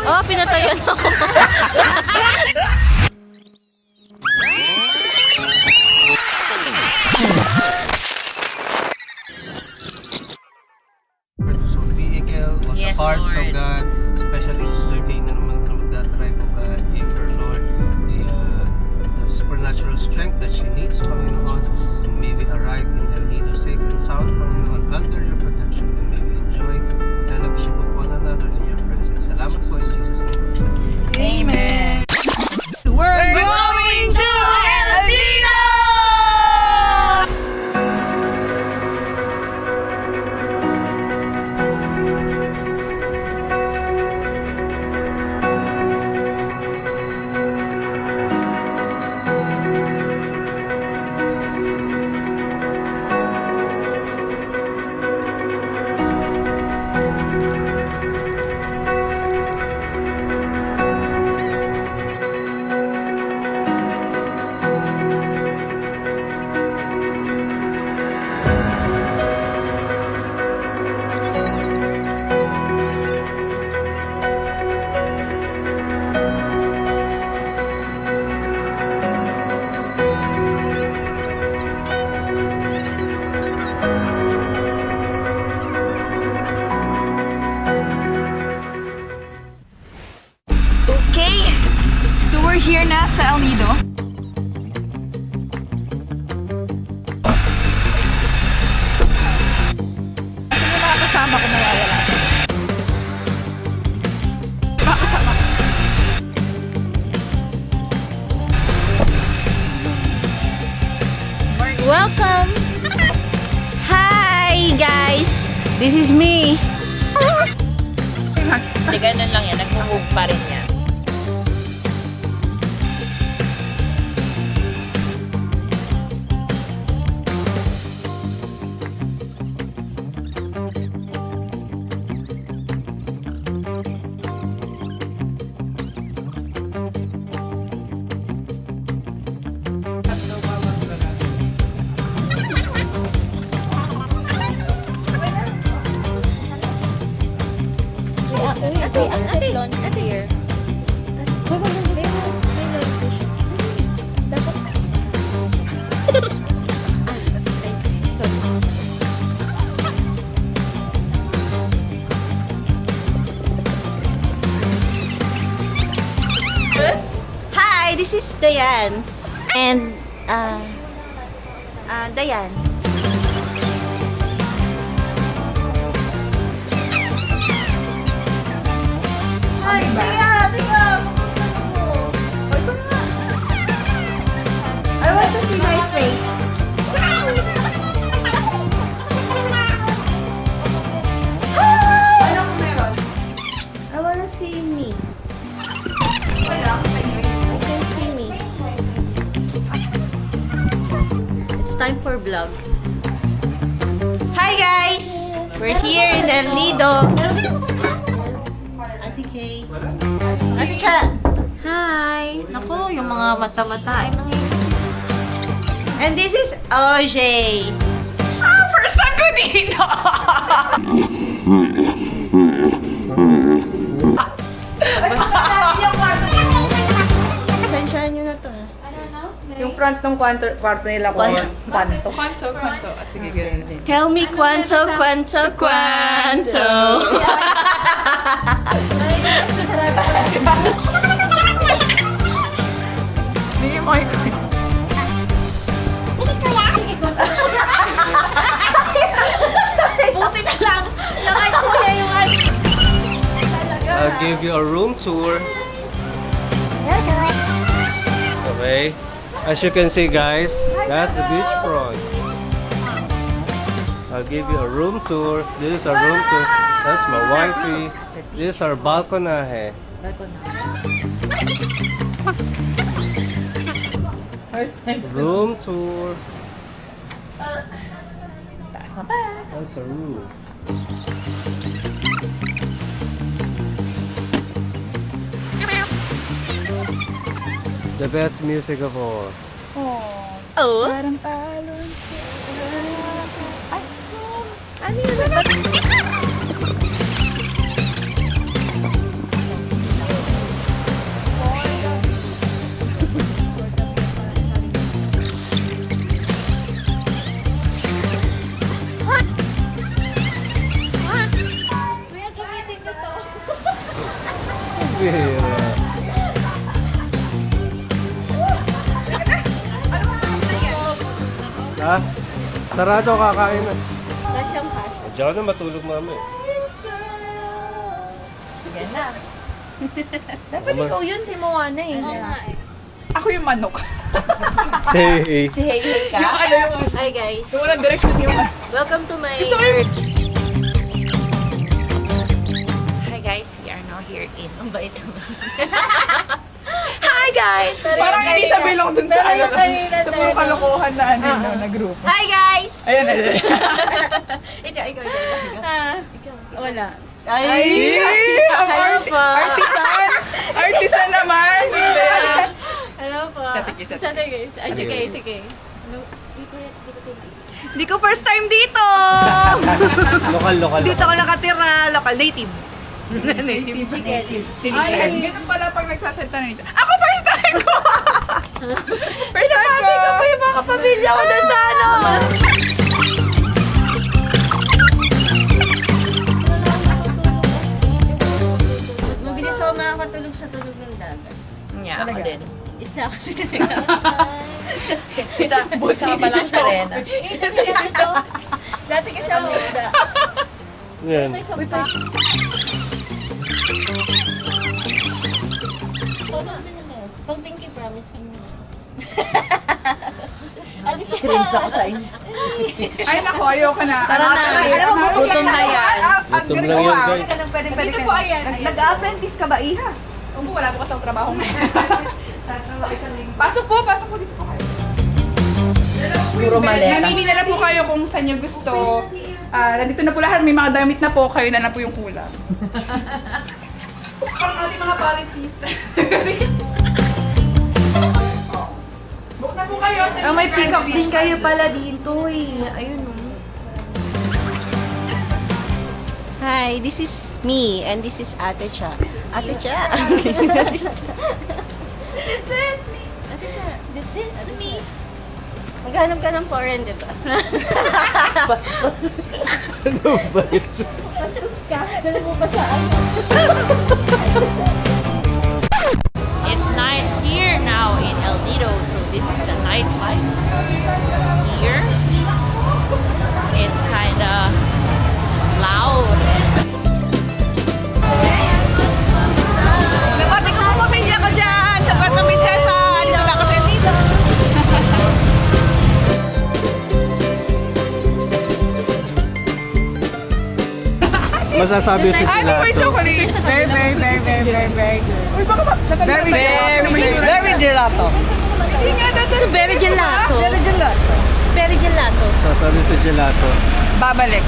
Oh, pinatayan ako. So, vehicle was Yes, the parts Lord. of God, especially Sister Kay na naman na magdadrive of God. Give her, Lord, the supernatural strength that she needs, Panginoon. And may we arrive in El Nido safe and sound, Panginoon, under your protection. And may we enjoy fellowship of one another in your presence. Salamat po in Jesus' name. Amen. We're going to El Nido! Okay, so we're here na sa El Nido. Sino yung mga kasama ko nawawala? Mga kasama ko. Welcome! Hi, guys! This is me. Hindi, ganun lang yan. Nag-move pa rin yan. Ate, ate here. Hi, this is Dayan. And, Dayan. Ay, tiga! I want to see my face. Anong meron? I want to see me. Wala. You can see me. It's time for vlog. Hi guys! We're here in El Nido. Ate Kay. Ate Cha. Hi! Naku, yung mga mata-mata ay And this is OJ. First time ko dito! Sensyahan nyo na to ha. Yung front ng kwarto nila ko. Kwanto. Kwanto. Sige, ganun din. Tell me quanto. Bigyan mo kayo. Buti na lang. Nakay kuya yung I'll give you a room tour. Okay. As you can see, guys, that's the beach front. I'll give you a room tour. This is a room tour. That's my wifey. This is our balconahe. First time. Room tour. Taas mo pa. That's a room. The best music of all. Oh? Parang talon sa... Ay, Ano yun? Bihira. Ha? Sarado, kakain na. Kasyang kasya. Diyan ka na matulog mama eh. Yan na. Dapat ikaw yun, si Moana eh. Ako yung manok. Hey, Si Hey Hey ka? Yung ano yung... Hi guys. Yung walang direction yung... Welcome to my Gusto ko yung- Hi guys, we are now here in ang bait naman. Hi guys! Parang hindi siya belong dun sa ano. kanina Sa puro kalokohan na ano yun, na group. Hi guys! Ayan, ayan. Ikaw. Wala. Ay! Ang Hello po. artisan! Artisan naman! Hello po. Sa tigis. Ay, sige. Hindi ko first time dito! lokal. Dito ako nakatira. Local native. Native. Ay, ganun pala pag nagsasalita na nito. Ako first time ko! First time ko! Ito po yung mga kapamilya ko dun sa ano. Mabilis ako makakatulog sa tulog ng dagat. Yeah, ako din. Isla kasi talaga. Isa ka palang Serena. Dati kasi ako isda. Yan. Pag Pinky promise ko muna. Ano siya? Cringe ako sa inyo. Ay, naku, ayoko na. Tara na. Alam mo, Gutom na yan. Gutom lang yan, guys. Pwede Dito po, ayan. Nag-apprentice ka ba, Iha? Opo, wala po kasi ang trabaho ngayon. Pasok po dito po kayo. Puro maleta. Namili na lang po kayo kung saan nyo gusto. Nandito na po lahat, may mga damit na po, kayo na lang po yung kulang. Ang ating mga policies. Book na po kayo sa May Grand pick up din Division. kayo pala dito eh. Ayun o. Hi, this is me and this is Ate Cha. Ate Cha. This is me. Ate Cha. This is me. Maghanap ka ng foreign, di ba? Ano ba ito? It's night here now in El Nido, so this is the nightlife here. It's kinda loud. Nabati ko po pamilya ko dyan sa part ng Prinsesa. Dito na ako sa Elito. Masasabi si Ay, sila. may chocolate. Very good. Uy, baka ba? Very gelato. Hindi nga, So, very gelato. Very gelato. Very gelato. Sasabi si gelato. Babalik.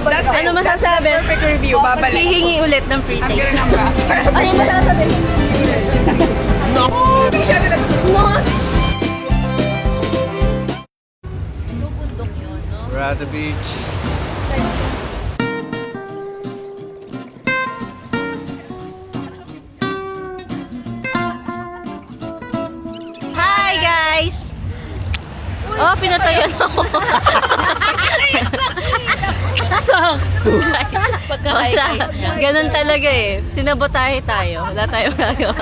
That's it. Ano masasabi? That's the perfect review. Babalik. Hihingi ulit ng free Ang taste. galing ng graph. Ano yung masasabi? Masyado na. So, bundok yun, no? We're at the beach. Hi, guys! Oh, pinatayan ako. Sakto, guys. Pagka-guys. Ganun talaga eh. Sinabotahe tayo. Wala tayong magagawa.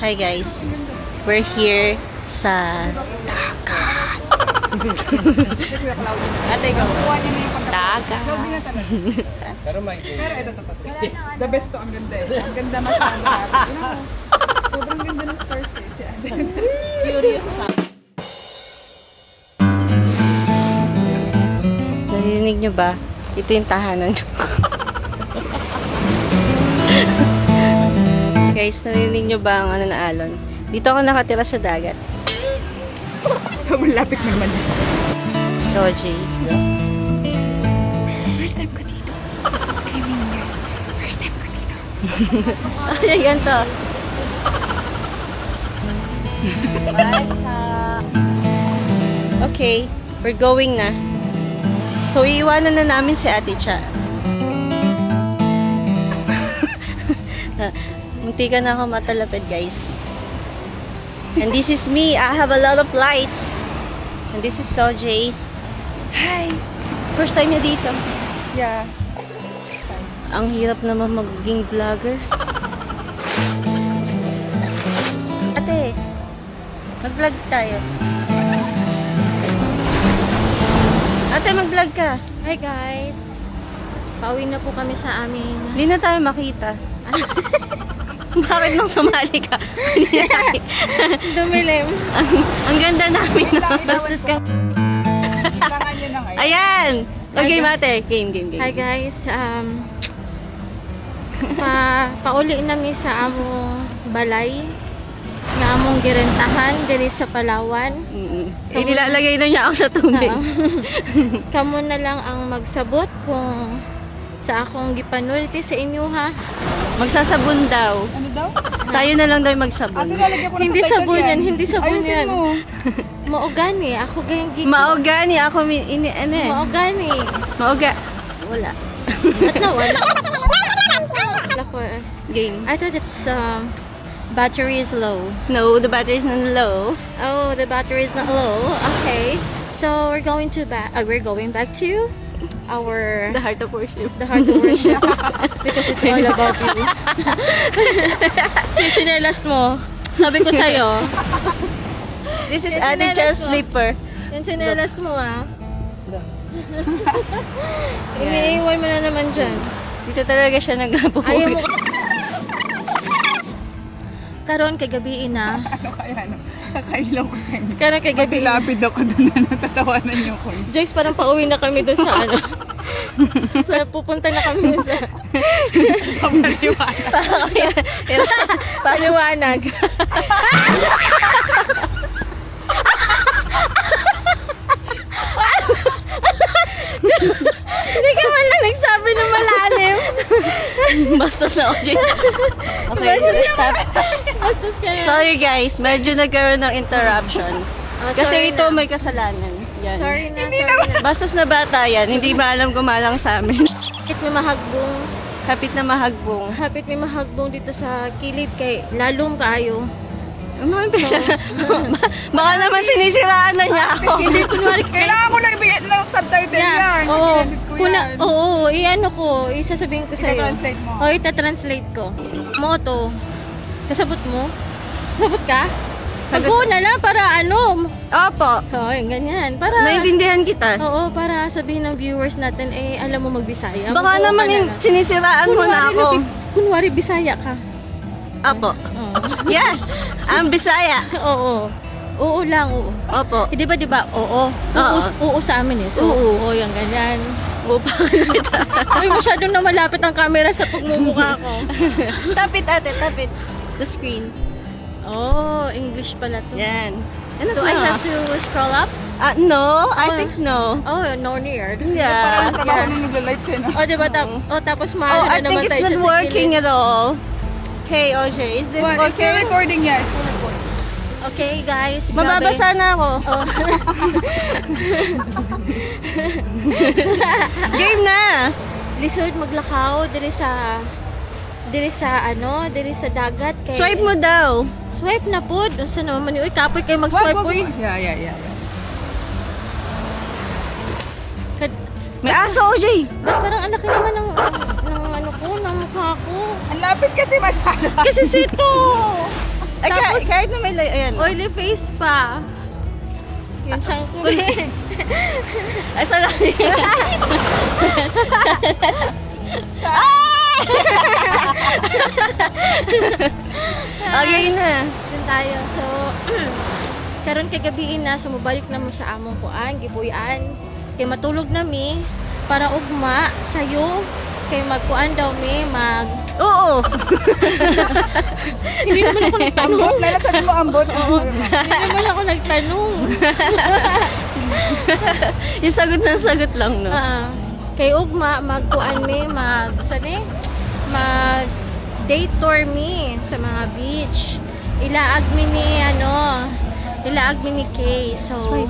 Hi, guys. We're here sa dagat. Ate, go. Dagat. Pero may Pero ito. The best to, ang ganda eh. Ang ganda masyado. Sobrang ganda ng stars eh. Si Ate. Curious ka. Narinig nyo ba? Ito yung tahanan. Guys, narinig nyo ba ang ano na alon? Dito ako nakatira sa dagat. Sobrang lapit naman. Soji. First time ko dito. Kay Miner. First time ko dito. Ay, yan to. Okay, we're going na. So, iiwanan na namin si Ate Cha. Munti ka na ako matalapid, guys. And this is me. I have a lot of lights. And this is Sojay. Hi! First time niya dito. Yeah. Ang hirap naman maging vlogger. Ate, mag-vlog tayo. Ate, mag-vlog ka. Hi guys! Pauwi na po kami sa amin. Hindi na tayo makita. Bakit nung sumali ka? Hindi na tayo. Dumilim. Ang ganda namin. No? Bastos ka. Kailangan nyo na ngayon. Ayan! Okay, mate. Game. Hi guys! Pauli nami sa among balay nga among girentahan diri sa Palawan. Inilalagay na niya ako sa tubig. Kamo na lang ang magsabot kung sa akong gipanulti sa inyo ha. Magsasabon daw. Ano daw? Tayo na lang daw magsabon. Ano lalagyan ko na Hindi sa title sabon yan, hindi sabon Ayusin yan. mo. Maogani, ako gayang giko. Maogani ako ano eh. Maogani. Maoga. Wala. At nawala. Lako, Game. I thought it's battery is low. No, the battery is not low. Oh, the battery is not low. Okay. So we're going back to our The heart of worship. the heart of worship because it's all about you. Yung chinelas mo, sabi ko sa'yo, This is Yung Ate chinelas Chell's mo. slipper. yung chinelas mo iniiwan mo na naman dyan. Dito talaga siya Ayaw nagpupuwi. mo. Karon kay gabi na. Ano kaya, ano? Kakailaw ko sa inyo. Karon kay gabi na. Lapid ako doon na natatawanan niyo ko. Joyce, parang pauwi na kami doon sa ano. Pupunta na kami doon sa Pamaliwanag. paliwanag. Hindi ka man lang nagsabi ng malalim. Bastos na OJ. Okay, stop. Bastos ka na. Sorry guys, medyo nagkaroon ng interruption. Oh, Kasi sorry ito na. may kasalanan. Yan. Sorry na. Bastos na bata yan, hindi maalam gumalang sa amin. Kapit may mahagbong. Kapit na mahagbong. Kapit may mahagbong dito sa kilid kay lalong kayo. Ang mga pinasa baka naman sinisiraan na niya ako. Hindi kunwari kayo. Kailangan ko na ibigay ng subtitle yan. Oo. Ginamit ko Kuna, yan. oo, iano ko, isasabihin ko sa'yo. Ita-translate mo. Oo, ita-translate ko. Mo to. Kasabot mo? Sabot ka? Pag-uwi na lang para ano. Opo, Oo, yung ganyan. Para, naintindihan kita. oo, para sabihin ng viewers natin, eh, alam mo magbisaya. Baka Mag-oo naman ka na lang. sinisiraan mo na ako. Kunwari Bisaya ka. Opo. Oo. Yes, ang Bisaya. Oo. Oo lang, oo. Opo. Eh, di ba, oo. Oo sa amin eh. So, oo, yung ganyan. Upa kita. Ay, masyadong na malapit ang camera sa pagmumukha ko. Tapit ate, tapit. The screen. Oh, English pala to. Yan. Ano Do I have to scroll up? No, I Oh. think no. Oh, no near. Yeah. Parang trabaho nung nag-lights eh, no? Oh, diba? Tapos Oh, mahal I na think naman it's tayo not dyan sa working kilid. at all. Hey, Audrey, is this What? It's still working? recording, yeah. It's still recording. Okay, guys. grabe. Mababasa na ako. Oh. Game na! Lisod maglakaw diri sa dagat kay Swipe mo daw. Swipe na pod. Unsa naman uy kapoy kay mag-swipe Wag, uy. wag, wag. Yeah. May aso, OJ. Ba't parang ang laki naman ng ano ko, ng mukha ko. Ang lapit kasi masyado. Kasi sito. Ay, Tapos kahit na may ayan. oily face pa. Yung siyang ko eh. Ay, sorry. Okay na. Dun tayo. So, karon kay gabi na sumubalik na mo sa among kuan, gibuyan. Kay matulog na mi para ugma sayo kay magkuan daw mi Oo. Hindi naman ako nagtanong. Ambot, lalasabi mo ambot. Oo. Hindi naman ako nagtanong. Yung sagot na sagot lang, no? Kay ugma magkuan mi mag day tour mi sa mga beach. Ilaag mi ni Kay. So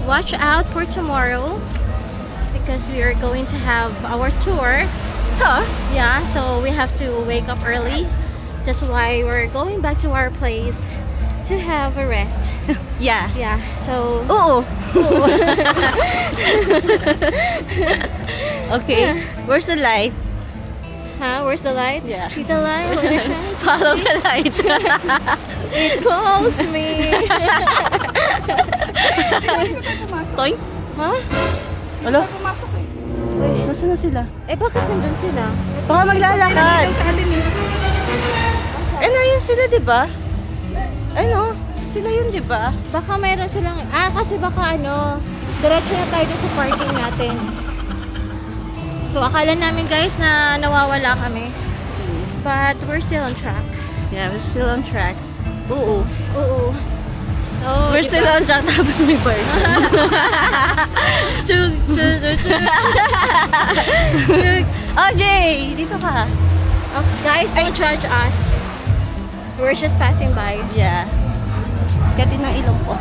watch out for tomorrow because we are going to have our tour. Yeah, so we have to wake up early. That's why we're going back to our place to have a rest. Yeah. Yeah, so Oo. Okay. Where's the light? Where's the light? Yeah. See the light? When it shines, Follow the light. it calls me. Toy? Ha? Wala? Pumasok eh. Nasaan na sila? Bakit nandun sila? Baka maglalakad. Sa atin eh. Na yun sila, di ba? Ano? Sila yun, di ba? Baka mayroon silang... kasi baka diretso na tayo dun sa parking natin. So, akala namin guys na nawawala kami. But we're still on track. Yeah, we're still on track. Oo. Oo. Oh, We're still on track, tapos may bar. Chug, chug, chug, chug. Oh, Jay! Dito ka. Guys, don't judge us. We're just passing by. Yeah. Katin ng ilong ko.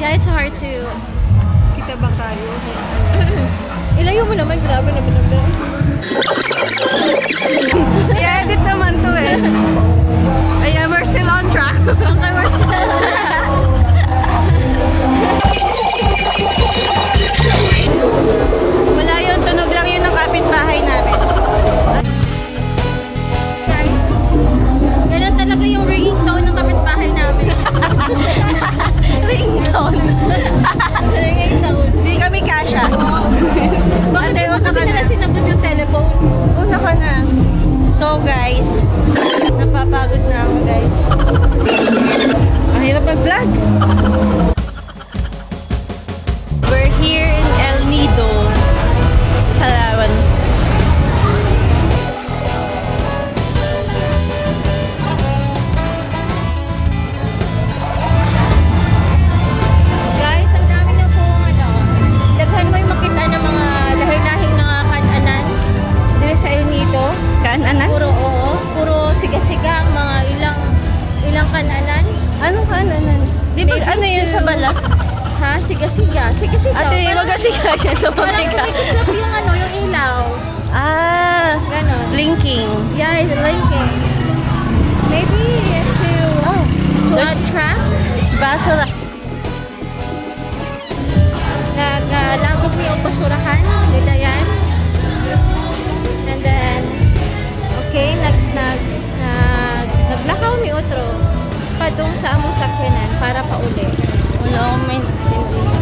Yeah, it's hard to... Kita ba tayo? Ilayo mo naman, grabe naman naman. I-edit naman to eh. Ayan, we're still on track. Okay, we're still... Wala yun, tunog lang yun ng kapitbahay namin. Guys, ganun talaga yung ringing tone ng kapitbahay namin. Ringtone. Ringing tone. Hindi kami kasha. Bakit di mo kasi nila sinagot yung telephone? Una ka na. So guys, napapagod na ako guys. Ang hirap mag-vlog. We're here in El Nido, Palawan. Guys, ang dami na po daghan mo yung makita ng mga lahing-lahing nga kananan dito sa El Nido. Kaanan? Puro siga-siga ang mga ilang kananan. Anong kaanan? Di ba Maybe ano yun to- sa balat? Ha? Siga-siga. Siga-siga. Ate, Parang- magasiga siya sa Parang pabrika. kumikislap yung ilaw. Ah, Ganon. blinking. Yeah, it's linking. Maybe to There's- attract. It's basil. Naglabog ni og basurahan. Nila yan. And then, okay, naglakaw ni otro padung sa among sakyanan para pauli. Wala akong maintindihan.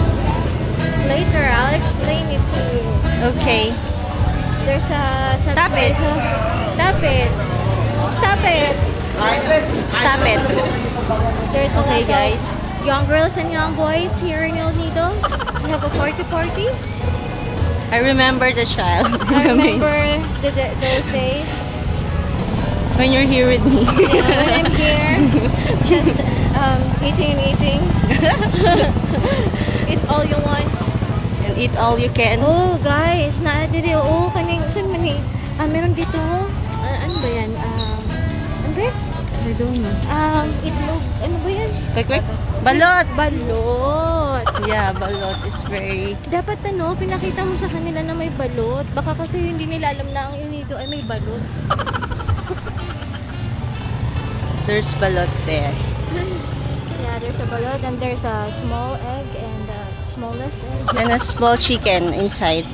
Later, I'll explain it to you. Okay. There's a Stop it. Stop it. Stop it. Stop it. There's a Okay, lot of guys. young girls and young boys here in El Nido to have a party. I remember the child. I remember those days. When you're here with me. Yeah, when I'm here, just eating. Eat all you want. And eat all you can. Oh, guys, kaning saan man ni? Meron dito. Ano ba yan? Ano ba yan? I don't know. Itlog. Ano ba yan? Quick. Balot! Balot. Yeah, balot. It's very... Dapat pinakita mo sa kanila na may balot. Baka kasi hindi nila alam na ang inito ay may balot. There's balot there. Yeah, there's a balot and there's a small egg and a smallest egg. And a small chicken inside.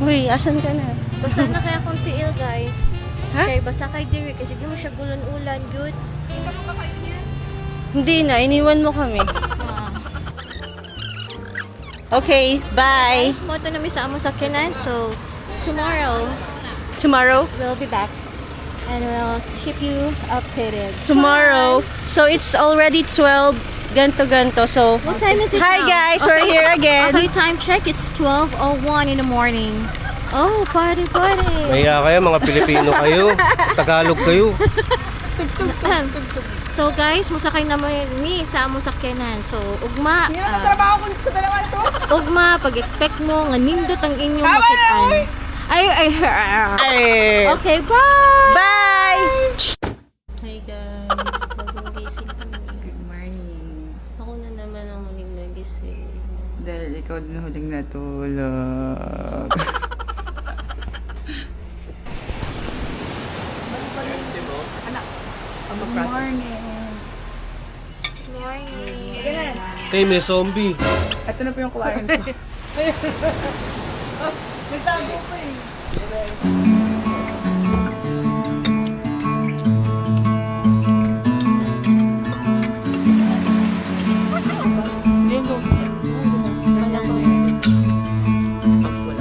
Uy, asan ka na? Basa na kaya kung tiil, guys. Ha? Okay, basa kay Diri kasi di mo siya gulan-ulan. Good. Hindi na, iniwan mo kami. Okay, bye! Guys, mo ito na sa among sakyanan. So, tomorrow, Tomorrow? we'll be back. And we'll keep you updated. Tomorrow. So it's already 12. Ganto. So, What time is it hi now? guys, we're here again. Okay, time check. It's 12:01 in the morning. Oh, party. Maya kayo, mga Pilipino kayo. Tagalog kayo. So guys, musakay na mo ni sa among sakyanan. So, ugma. Hindi na trabaho ko sa dalawa to. Ugma, pag-expect mo nga nindot ang inyong makitaan. Ay. Okay, bye! Bye! Hi guys, bagong gising kami. Good morning. Ako na naman ang huling nagising. Dahil ikaw din huling natulog. Anak. Tay, may zombie. Ito na po yung client ko. Nagtago ko eh.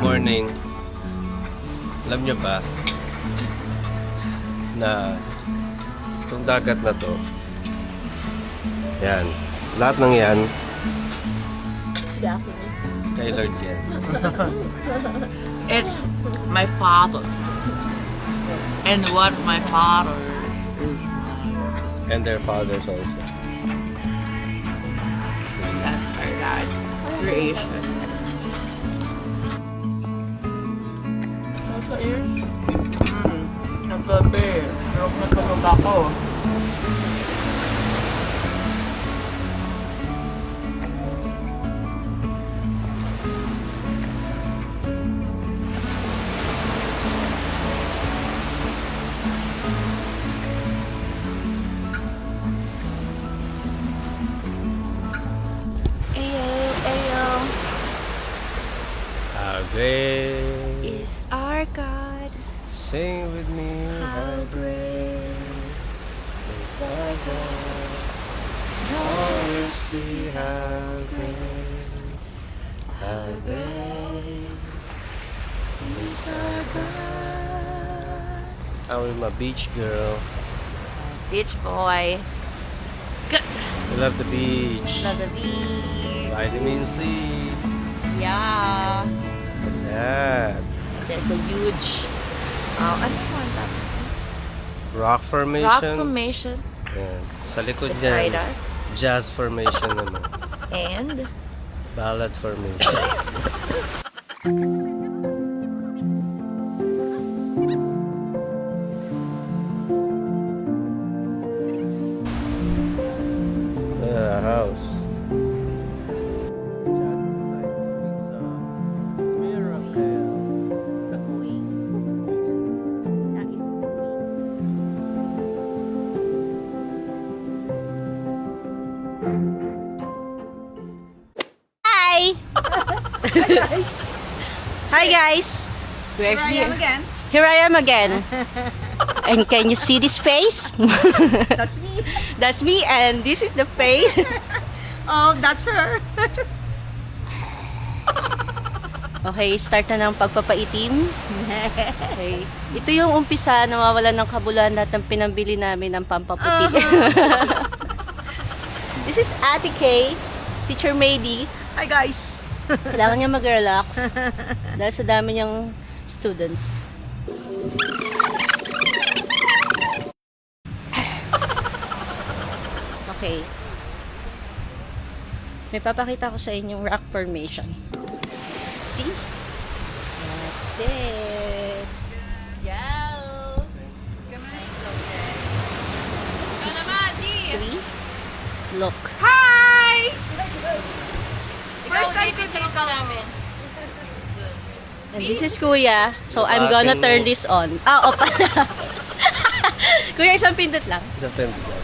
Morning. Alam niyo ba na itong dagat na to, yan, lahat ng yan, kay Lord yan. It's my father's. And what my father And their fathers also. that's our dad's creation. Nasa ear? Nagsabi. Pero natulog ako. Ayo, ayo, How great, is our God. sing with me, how great is our God. Oh, see how great is our God. I'm a beach girl. Beach boy. I love the beach. Love the beach. Vitamin C. Yeah. Yeah. There's a huge, ano mo ang tawag? Rock formation. Rock formation Yan. Sa likod beside niya, us. jazz formation naman. And Ballad formation. House. hi! Hi guys! We're here. Again, Here I am again. And can you see this face? that's me. That's me and this is the face. Oh, that's her. Okay, start na ng pagpapaitim. Okay. Ito yung umpisa, nawawalan ng kabulan lahat ng pinambili namin ng pampaputi. This is Ate Kay, Teacher Mady. Hi guys. Kailangan niya mag-relax dahil sa dami niyang students. Okay. May papakita ko sa inyong rock formation. See? That's it. Yow! Just three. Look. Hi! First time ko dito namin. And this is Kuya. So I'm gonna turn this on. Ah, opa. Kuya, isang pindot lang. Depende.